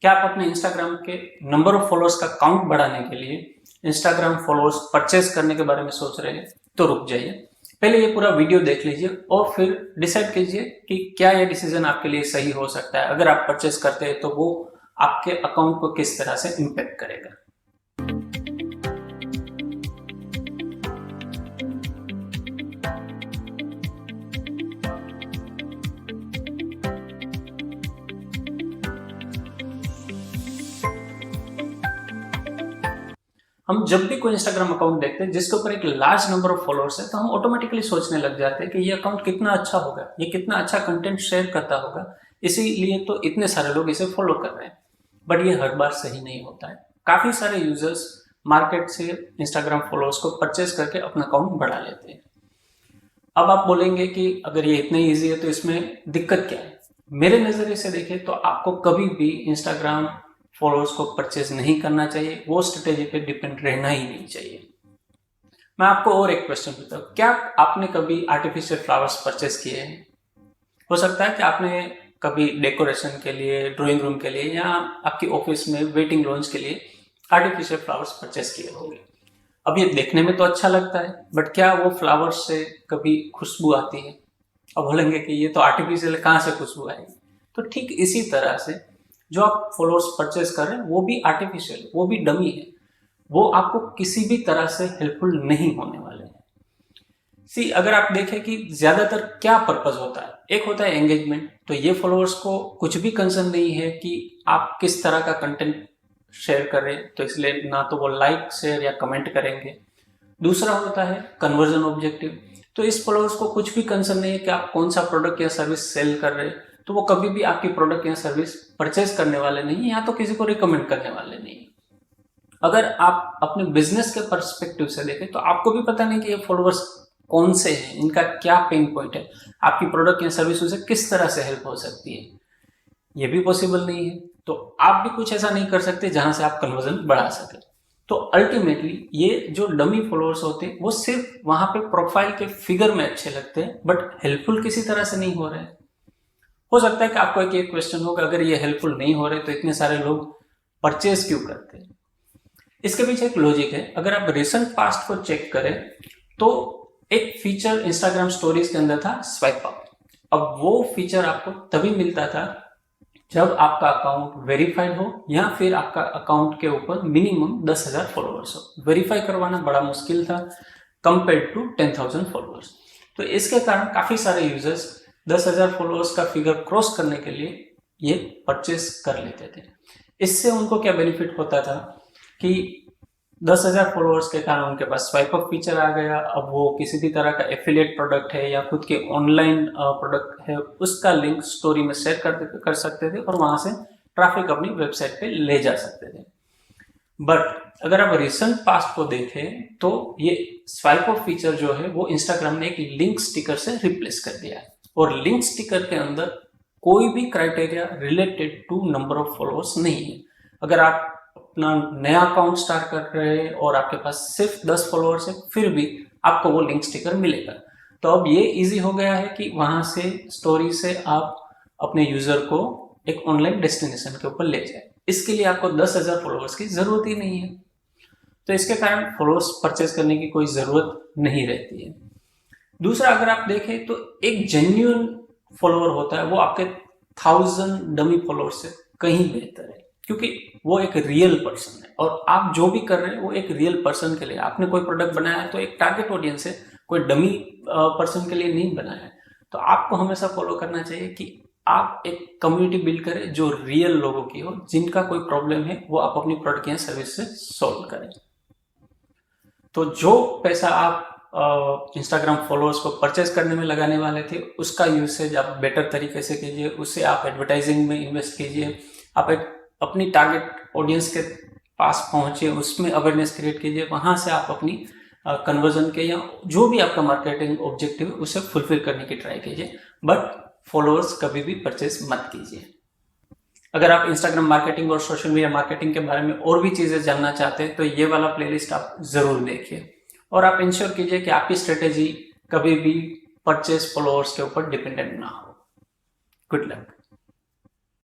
क्या आप अपने इंस्टाग्राम के नंबर ऑफ फॉलोअर्स का काउंट बढ़ाने के लिए इंस्टाग्राम फॉलोअर्स परचेज करने के बारे में सोच रहे हैं? तो रुक जाइए, पहले ये पूरा वीडियो देख लीजिए और फिर डिसाइड कीजिए कि क्या ये डिसीजन आपके लिए सही हो सकता है। अगर आप परचेज करते हैं तो वो आपके अकाउंट को किस तरह से इम्पैक्ट करेगा। हम जब भी कोई इंस्टाग्राम अकाउंट देखते हैं जिसके ऊपर एक लार्ज नंबर ऑफ फॉलोअर्स है, तो हम ऑटोमेटिकली सोचने लग जाते हैं कि ये अकाउंट कितना अच्छा होगा, ये कितना अच्छा कंटेंट शेयर करता होगा, इसीलिए तो इतने सारे लोग इसे फॉलो कर रहे हैं। बट ये हर बार सही नहीं होता है। काफ़ी सारे यूजर्स मार्केट से इंस्टाग्राम फॉलोअर्स को परचेज करके अपना अकाउंट बढ़ा लेते हैं। अब आप बोलेंगे कि अगर ये इतना ईजी है तो इसमें दिक्कत क्या है? मेरे नज़रिए से देखें तो आपको कभी भी इंस्टाग्राम फॉलोअर्स को परचेज नहीं करना चाहिए, वो स्ट्रेटेजी पे डिपेंड रहना ही नहीं चाहिए। मैं आपको और एक क्वेश्चन पूछता हूँ, क्या आपने कभी आर्टिफिशियल फ्लावर्स परचेज किए हैं? हो सकता है कि आपने कभी डेकोरेशन के लिए, ड्राइंग रूम के लिए या आपकी ऑफिस में वेटिंग लॉन्च के लिए आर्टिफिशियल फ्लावर्स परचेज किए होंगे। अब ये देखने में तो अच्छा लगता है, बट क्या वो फ्लावर्स से कभी खुशबू आती है? अब बोलेंगे कि ये तो आर्टिफिशियल, कहाँ से खुशबू आएगी? तो ठीक इसी तरह से जो आप फॉलोअर्स परचेज कर रहे हैं वो भी आर्टिफिशियल है, वो भी डमी है, वो आपको किसी भी तरह से हेल्पफुल नहीं होने वाले हैं। सी, अगर आप देखें कि ज्यादातर क्या पर्पज होता है, एक होता है एंगेजमेंट, तो ये फॉलोअर्स को कुछ भी कंसर्न नहीं है कि आप किस तरह का कंटेंट शेयर कर रहे हैं, तो इसलिए ना तो वो लाइक, शेयर या कमेंट करेंगे। दूसरा होता है कन्वर्जन ऑब्जेक्टिव, तो इस फॉलोअर्स को कुछ भी कंसर्न नहीं है कि आप कौन सा प्रोडक्ट या सर्विस सेल कर रहे हैं, तो वो कभी भी आपकी प्रोडक्ट या सर्विस परचेज करने वाले नहीं, या तो किसी को रिकमेंड करने वाले नहीं। अगर आप अपने बिजनेस के पर्सपेक्टिव से देखें तो आपको भी पता नहीं कि ये फॉलोअर्स कौन से हैं, इनका क्या पेन पॉइंट है, आपकी प्रोडक्ट या सर्विस उसे किस तरह से हेल्प हो सकती है, ये भी पॉसिबल नहीं है। तो आप भी कुछ ऐसा नहीं कर सकते जहां से आप कन्वर्जन बढ़ा सके। तो अल्टीमेटली ये जो डमी फॉलोअर्स होते हैं वो सिर्फ वहां पे प्रोफाइल के फिगर में अच्छे लगते हैं, बट हेल्पफुल किसी तरह से नहीं हो रहे हैं। हो सकता है कि आपको एक क्वेश्चन होगा, अगर ये हेल्पफुल नहीं हो रहे तो इतने सारे लोग परचेज क्यों करते हैं? इसके पीछे एक लॉजिक है। अगर आप रिसेंट पास्ट को चेक करें तो एक फीचर इंस्टाग्राम स्टोरीज के अंदर था, स्वाइप अप। अब वो फीचर आपको तभी मिलता था जब आपका अकाउंट वेरीफाइड हो या फिर आपका अकाउंट के ऊपर मिनिमम 10,000 फॉलोअर्स हो। वेरीफाई करवाना बड़ा मुश्किल था कंपेयर टू 10,000 फॉलोअर्स। तो इसके कारण काफी सारे यूजर्स 10,000 फॉलोअर्स का फिगर क्रॉस करने के लिए ये परचेस कर लेते थे। इससे उनको क्या बेनिफिट होता था कि 10,000 फॉलोअर्स के कारण उनके पास स्वाइप अप फीचर आ गया। अब वो किसी भी तरह का एफिलिएट प्रोडक्ट है या खुद के ऑनलाइन प्रोडक्ट है, उसका लिंक स्टोरी में शेयर कर सकते थे और वहां से ट्रैफिक अपनी वेबसाइट पे ले जा सकते थे। बट अगर आप रिसेंट पास्ट को देखें तो ये स्वाइप अप फीचर जो है वो इंस्टाग्राम ने एक लिंक स्टिकर से रिप्लेस कर दिया है, और लिंक स्टिकर के अंदर कोई भी criteria related to number of followers नहीं है। अगर आप अपना नया अकाउंट स्टार्ट कर रहे हैं और आपके पास सिर्फ 10 फॉलोअर्स है, फिर भी आपको वो लिंक स्टिकर मिलेगा। तो अब ये इजी हो गया है कि वहां से स्टोरी से आप अपने यूजर को एक ऑनलाइन डेस्टिनेशन के ऊपर ले जाए। इसके लिए आपको 10,000 फॉलोअर्स की जरूरत ही नहीं है। तो इसके कारण फॉलोअर्स परचेज करने की कोई जरूरत नहीं रहती है। दूसरा, अगर आप देखें तो एक जेन्युइन फॉलोअर होता है वो आपके 1000 डमी फॉलोअर से कहीं बेहतर है, क्योंकि वो एक रियल पर्सन है और आप जो भी कर रहे हैं वो एक रियल पर्सन के लिए। आपने कोई प्रोडक्ट बनाया है तो एक टारगेट ऑडियंस है, कोई डमी पर्सन के लिए नहीं बनाया है। तो आपको हमेशा फॉलो करना चाहिए कि आप एक कम्युनिटी बिल्ड करें जो रियल लोगों की हो, जिनका कोई प्रॉब्लम है वो आप अपनी प्रोडक्ट या सर्विस से सॉल्व करें। तो जो पैसा आप इंस्टाग्राम फॉलोअर्स को परचेज करने में लगाने वाले थे, उसका यूसेज आप बेटर तरीके से कीजिए, उससे आप एडवर्टाइजिंग में इन्वेस्ट कीजिए, आप एक अपनी टारगेट ऑडियंस के पास पहुंचे, उसमें अवेयरनेस क्रिएट कीजिए, वहां से आप अपनी कन्वर्जन के या जो भी आपका मार्केटिंग ऑब्जेक्टिव है उसे फुलफिल करने की ट्राई कीजिए, बट फॉलोअर्स कभी भी परचेज मत कीजिए। अगर आप इंस्टाग्राम मार्केटिंग और सोशल मीडिया मार्केटिंग के बारे में और भी चीजें जानना चाहते हैं तो ये वाला प्लेलिस्ट आप जरूर देखिए, और आप इंश्योर कीजिए कि आपकी स्ट्रेटेजी कभी भी परचेज फॉलोअर्स के ऊपर डिपेंडेंट ना हो। Good luck.